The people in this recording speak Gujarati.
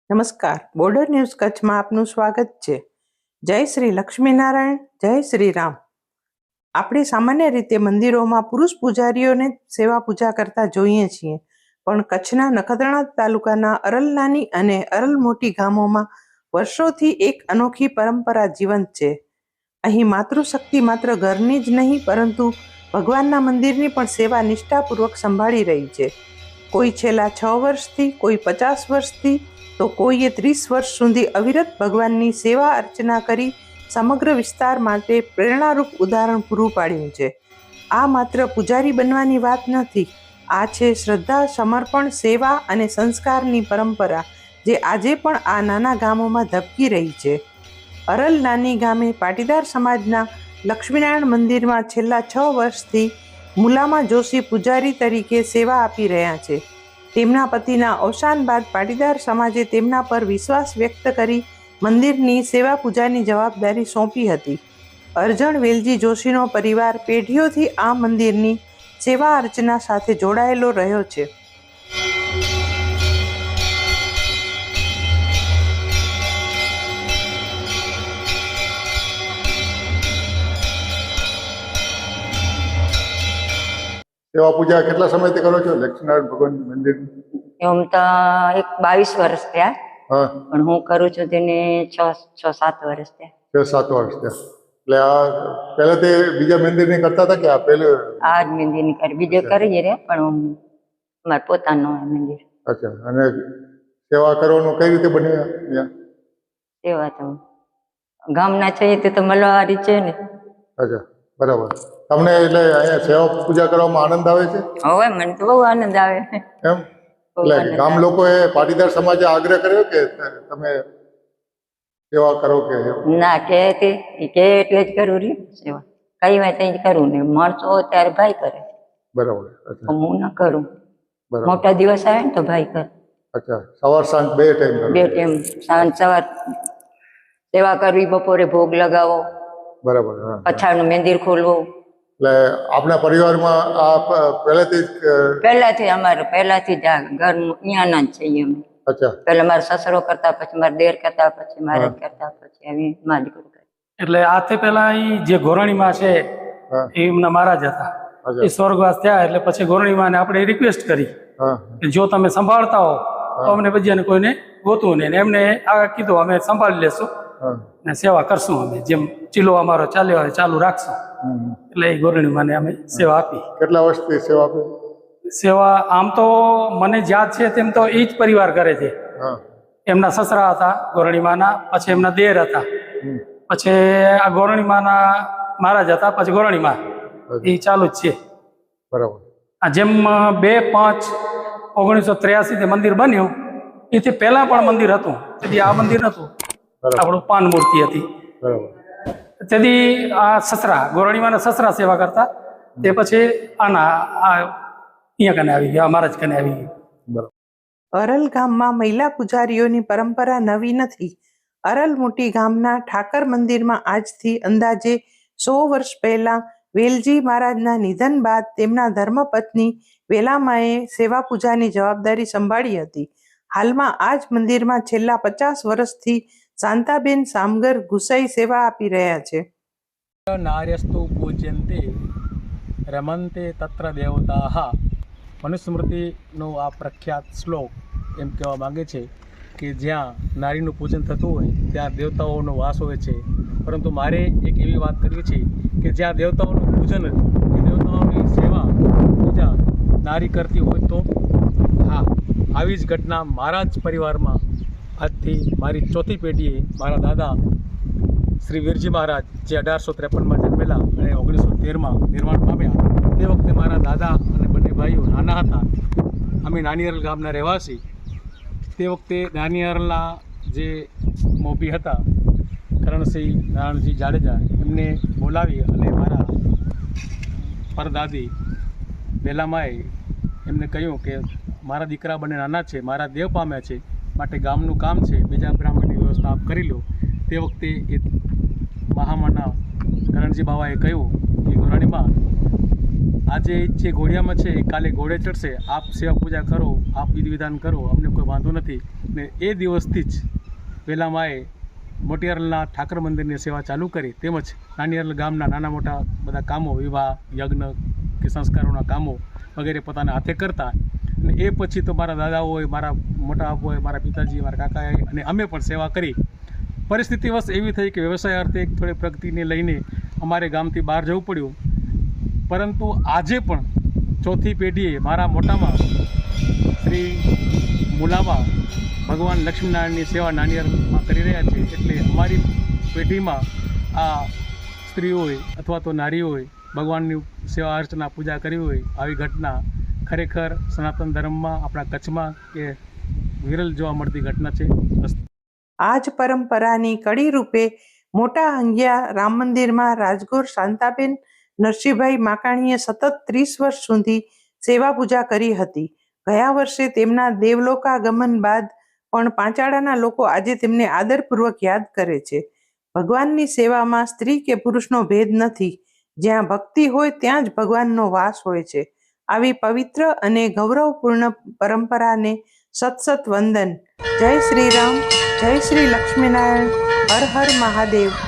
નમસ્કાર, બોર્ડર ન્યૂઝ કચ્છમાં આપનું સ્વાગત છે. જય શ્રી લક્ષ્મીનારાયણ, જય શ્રી રામ. આપણે સામાન્ય રીતે મંદિરોમાં પુરુષ પૂજારીઓને સેવા પૂજા કરતા જોઈએ છીએ, પણ કચ્છના નખત્રાણા તાલુકાના અરલ નાની અને અરલ મોટી ગામોમાં વર્ષોથી એક અનોખી પરંપરા જીવંત છે. અહીં માતૃશક્તિ માત્ર ઘરની જ નહીં પરંતુ ભગવાનના મંદિરની પણ સેવા નિષ્ઠાપૂર્વક સંભાળી રહી છે. કોઈ છેલ્લા 6 વર્ષથી, કોઈ 50 વર્ષથી, તો કોઈએ 30 વર્ષ સુધી અવિરત ભગવાનની સેવા અર્ચના કરી સમગ્ર વિસ્તાર માટે પ્રેરણારૂપ ઉદાહરણ પૂરું પાડ્યું છે. આ માત્ર પૂજારી બનવાની વાત નથી, આ છે શ્રદ્ધા, સમર્પણ, સેવા અને સંસ્કારની પરંપરા જે આજે પણ આ નાના ગામોમાં ધબકી રહી છે. અરલ નાની ગામે પાટીદાર સમાજના લક્ષ્મીનારાયણ મંદિરમાં છેલ્લા 6 વર્ષથી મુલામા જોશી પૂજારી તરીકે સેવા આપી રહ્યા છે. તેમના પતિના અવસાન બાદ પાટીદાર સમાજે તેમના પર વિશ્વાસ વ્યક્ત કરી મંદિરની સેવા પૂજાની જવાબદારી સોંપી હતી. અરજણ વેલજી જોશીનો પરિવાર પેઢીઓથી આ મંદિરની સેવા અર્ચના સાથે જોડાયેલો રહ્યો છે. સેવા પૂજા કેટલા સમયથી કરો છો લક્ષ્મીનારાયણ ભગવાન મંદિર? એમ તો એક 22 વર્ષ થયા, હા, પણ હું કરું છું તેને 6-7 વર્ષ થયા. 6-7 વર્ષ થયા. એટલે આ પહેલાથી બીજા મંદિરની કરતા હતા કે આ પહેલું? આ જ મંદિરની કરી, બીજે કરીએ રે, પણ અમારે પોતાનું મંદિર. અચ્છા, અને સેવા કરવાનું કઈ રીતે બન્યું અહીંયા? સેવા તો ગામના છે તે તો મળવારી છે ને. અચ્છા, બરાબર. તમને એટલે અહીંયા સેવા પૂજા કરવામાં આનંદ આવે છે? હવે મને તો બહુ આનંદ આવે. એમ એટલે ગામ લોકોએ પાટીદાર સમાજે આગ્રહ કર્યો કે તમે સેવા કરો કે? ના કે એટલે જ કરવું રહ્યું સેવા. કઈ વાત જ કરું ને, મળશો ત્યારે ભાઈ કરે. બરાબર. અચ્છા, હું ના કરું. બરાબર. મોટા દિવસ આવે ને તો ભાઈ કરે. અચ્છા, સવાર સાંજ બે ટાઈમ? 2 ટાઈમ, સાંજ સવાર સેવા કરવી, બપોરે ભોગ લગાવો, બરાબર. હા, પછાડનું મંદિર ખોલવું. એટલે આપણા પરિવારમાં આ પહેલાથી અમારે પહેલાથી જ આ ઘરનું અહીંયાના જ છીએ અમે. અચ્છા, પેલા મારા સસરો કરતા, પછી મારા દેર કરતા, પછી મારા કરતા, પછી અમે મારા દીકરો કરે. એટલે આથી પેલા ઈ જે ગોરણીમાં છે એ એમના મહારાજ હતા. એ સ્વર્ગવાસ થયા એટલે પછી ગોરણીમાં આપણે રિક્વેસ્ટ કરી કે જો તમે સંભાળતા હો તો અમને બીજાને કોઈને ગોતવું નહીં. એમને આ કીધું અમે સંભાળી લેશું ને સેવા કરશું, અમે જેમ ચીલો અમારો ચાલ્યો હોય ચાલુ રાખશું. એટલે એ ગોરણીમાં અમે સેવા આપી. કેટલા વર્ષથી સેવા આપી? સેવા આમ તો મને યાદ છે તેમ તો એ જ પરિવાર કરે છે. એમના સસરા હતા ગોરણીમાના, પછી એમના દેર હતા, પછી આ ગોરણીમાના મહારાજ હતા, પછી ગોરણીમાં એ ચાલુ જ છે. બરાબર. આ જેમ 2/5/1983 થી મંદિર બન્યું, એથી પહેલા પણ મંદિર હતું. તેથી આ મંદિર નતું, આપણું પાન મૂર્તિ હતી. બરાબર. તેથી આ સસરા ગોરણીમાના સસરા સેવા કરતા, તે પછી આના અહીંયા કને આવી ગયા, મહારાજ કને આવી ગયા. અરલ ગામમાં મહિલા પૂજારીઓની પરંપરા નવી નથી. અરલ મોટી ગામના ઠાકર મંદિરમાં આજથી અંદાજે 100 વર્ષ પહેલા વેલજી મહારાજના નિધન બાદ તેમના ધર્મપત્ની વેલામાએ સેવા પૂજાની જવાબદારી સંભાળી હતી. હાલમાં આ જ મંદિરમાં છેલ્લા 50 વર્ષથી શાંતાબેન સામગર ગુસાઈ સેવા આપી રહ્યા છે. નાર્યસ્તુ પૂજ્યંતે રમંતે તત્ર દેવતાઃ. મનુસ્મૃતિનો આ પ્રખ્યાત શ્લોક એમ કહેવા માગે છે કે જ્યાં નારીનું પૂજન થતું હોય ત્યાં દેવતાઓનો વાસ હોય છે. પરંતુ મારે એક એવી વાત કરવી છે કે જ્યાં દેવતાઓનું પૂજન, દેવતાઓની સેવા પૂજા નારી કરતી હોય તો હા, આવી જ ઘટના મારા જ પરિવારમાં આજથી મારી 4થી પેઢીએ મારા દાદા શ્રી વીરજી મહારાજ જે 1853માં જન્મેલા અને 1913માં નિર્વાણ પામ્યા, તે વખતે મારા દાદા અને બંને ભાઈઓ નાના હતા. અમે નાની અરલ ગામના રહેવાસી. તે વખતે નાની અરલના જે મોભી હતા કરણસિંહ નારાયણજી જાડેજા, એમને બોલાવી અને મારા પરદાદી બેલામાએ એમને કહ્યું કે મારા દીકરા બંને નાના છે, મારા દેવ પામ્યા છે, માટે ગામનું કામ છે, બીજા બ્રાહ્મણની વ્યવસ્થા આપ કરી લો. તે વખતે એ મહામાના કરણજી બાવાએ કહ્યું કે ગોરાણીમાં આજે જે ઘોડિયામાં છે એ કાલે ઘોડે ચડશે. આપ સેવા પૂજા કરો, આપ વિધિ વિધાન કરો, અમને કોઈ વાંધો નથી. ને એ દિવસથી જ વહેલા માએ મોટિયારલના ઠાકર મંદિરની સેવા ચાલુ કરી. તેમજ નાનિયારલ ગામના નાના મોટા બધા કામો, વિવાહ, યજ્ઞ કે સંસ્કારોના કામો વગેરે પોતાના હાથે કરતા. અને એ પછી તો મારા દાદા હોય, મારા મોટા બાપ હોય, મારા પિતાજી, મારા કાકાએ અને અમે પણ સેવા કરી. પરિસ્થિતિવશ એવી થઈ કે વ્યવસાય અર્થે થોડી પ્રગતિને લઈને અમારે ગામથી બહાર જવું પડ્યું. પરંતુ આજે પણ ચોથી પેઢીએ મારા મોટામાં શ્રી મુલાબા ભગવાન લક્ષ્મીનારાયણની સેવા નાનિયારમાં કરી રહ્યા છે. એટલે અમારી પેઢીમાં આ સ્ત્રીઓએ અથવા તો નારીઓએ ભગવાનની સેવા અર્ચના પૂજા કરી હોય આવી ઘટના ખરેખર સનાતન ધર્મમાં આપણા કચ્છમાં કે વિરલ જોવા મળતી ઘટના છે. આ જ પરંપરાની કડી રૂપે મોટા અંગિયા રામ મંદિરમાં રાજગોર શાંતાબેન નરસિંહભાઈ માકાણીએ સતત 30 વર્ષ સુધી સેવા પૂજા કરી હતી. ગયા વર્ષે તેમના દેવલોકાગમન બાદ પણ પાંચાળાના લોકો આજે તેમને આદરપૂર્વક યાદ કરે છે. ભગવાનની સેવામાં સ્ત્રી કે પુરુષનો ભેદ નથી. જ્યાં ભક્તિ હોય ત્યાં જ ભગવાનનો વાસ હોય છે. આવી પવિત્ર અને ગૌરવપૂર્ણ પરંપરાને સત વંદન. જય શ્રી રામ, જય શ્રી લક્ષ્મીનારાયણ, હર હર મહાદેવ.